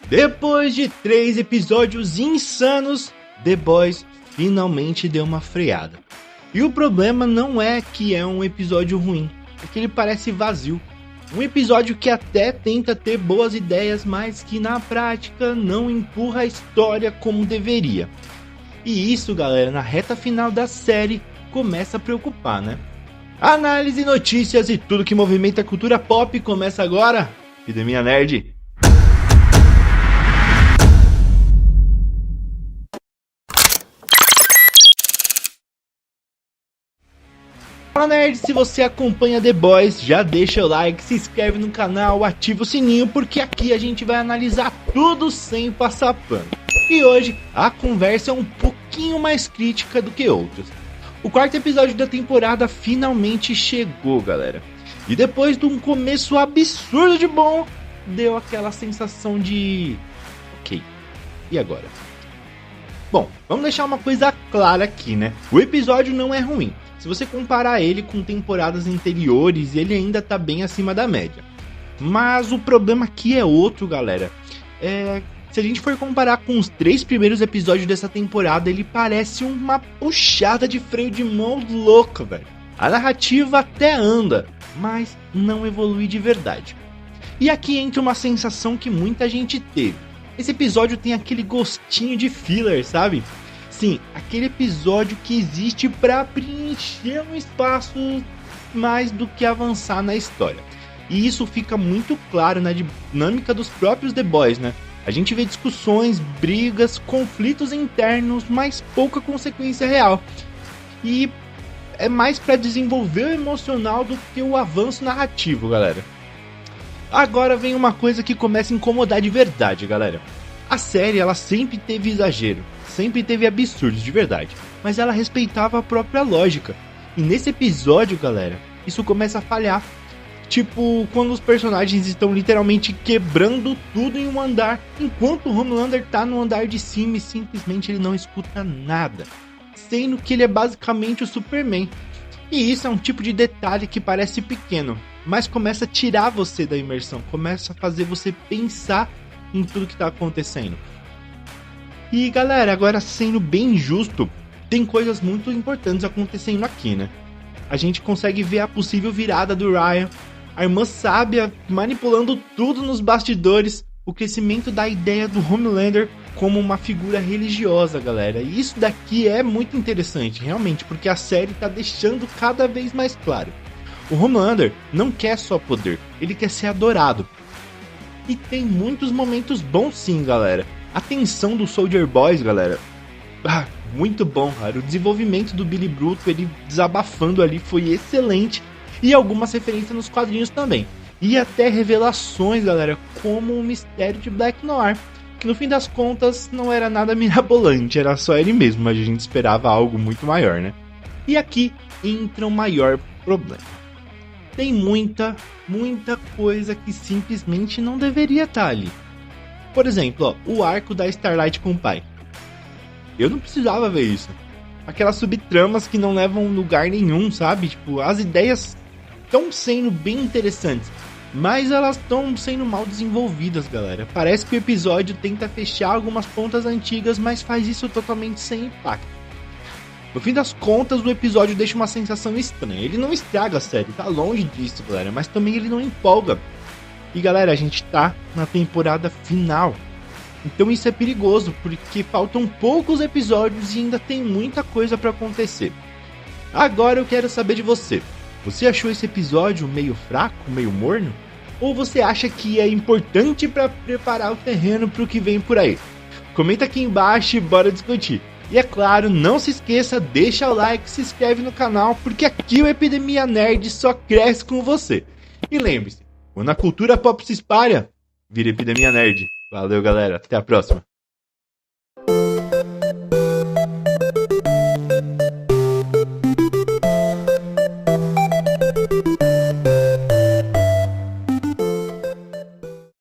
Depois de 3 episódios insanos, The Boys finalmente deu uma freada. E o problema não é que é um episódio ruim, é que ele parece vazio. Um episódio que até tenta ter boas ideias, mas que na prática não empurra a história como deveria. E isso, galera, na reta final da série começa a preocupar, né? Análise, notícias e tudo que movimenta a cultura pop começa agora. Epidemia Nerd. Fala, nerd, se você acompanha The Boys, já deixa o like, se inscreve no canal, ativa o sininho, porque aqui a gente vai analisar tudo sem passar pano. E hoje a conversa é um pouquinho mais crítica do que outras. O quarto episódio da temporada finalmente chegou, galera. E depois de um começo absurdo de bom, deu aquela sensação de... ok, e agora? Bom, vamos deixar uma coisa clara aqui, né? O episódio não é ruim. Se você comparar ele com temporadas anteriores, ele ainda tá bem acima da média. Mas o problema aqui é outro, galera. Se a gente for comparar com os 3 primeiros episódios dessa temporada, ele parece uma puxada de freio de mão louca, velho. A narrativa até anda, mas não evolui de verdade. E aqui entra uma sensação que muita gente teve. Esse episódio tem aquele gostinho de filler, sabe? Sim, aquele episódio que existe para preencher um espaço mais do que avançar na história. E isso fica muito claro na dinâmica dos próprios The Boys, né? A gente vê discussões, brigas, conflitos internos, mas pouca consequência real. E é mais para desenvolver o emocional do que o avanço narrativo, galera. Agora vem uma coisa que começa a incomodar de verdade, galera. A série, ela sempre teve exagero. Sempre teve absurdos de verdade, mas ela respeitava a própria lógica. E nesse episódio, galera, isso começa a falhar. Tipo, quando os personagens estão literalmente quebrando tudo em um andar, enquanto o Homelander tá no andar de cima e simplesmente ele não escuta nada, sendo que ele é basicamente o Superman. E isso é um tipo de detalhe que parece pequeno, mas começa a tirar você da imersão, começa a fazer você pensar em tudo que tá acontecendo. E galera, agora sendo bem justo, tem coisas muito importantes acontecendo aqui, né? A gente consegue ver a possível virada do Ryan, a irmã sábia manipulando tudo nos bastidores, o crescimento da ideia do Homelander como uma figura religiosa, galera. E isso daqui é muito interessante, realmente, porque a série tá deixando cada vez mais claro. O Homelander não quer só poder, ele quer ser adorado. E tem muitos momentos bons sim, galera. A tensão do Soldier Boys, galera, muito bom, cara. O desenvolvimento do Billy Bruto, ele desabafando ali, foi excelente. E algumas referências nos quadrinhos também. E até revelações, galera, como o mistério de Black Noir, que no fim das contas não era nada mirabolante, era só ele mesmo, mas a gente esperava algo muito maior, né? E aqui entra o maior problema. Tem muita coisa que simplesmente não deveria estar ali. Por exemplo, ó, o arco da Starlight com o pai. Eu não precisava ver isso. Aquelas subtramas que não levam lugar nenhum, sabe? Tipo, as ideias estão sendo bem interessantes, mas elas estão sendo mal desenvolvidas, galera. Parece que o episódio tenta fechar algumas pontas antigas, mas faz isso totalmente sem impacto. No fim das contas, o episódio deixa uma sensação estranha. Ele não estraga a série, tá longe disso, galera, mas também ele não empolga. E galera, a gente tá na temporada final. Então isso é perigoso, porque faltam poucos episódios e ainda tem muita coisa pra acontecer. Agora eu quero saber de você. Você achou esse episódio meio fraco, meio morno? Ou você acha que é importante pra preparar o terreno pro que vem por aí? Comenta aqui embaixo e bora discutir. E é claro, não se esqueça, deixa o like, se inscreve no canal, porque aqui o Epidemia Nerd só cresce com você. E lembre-se, quando a cultura pop se espalha, vira Epidemia Nerd. Valeu, galera. Até a próxima.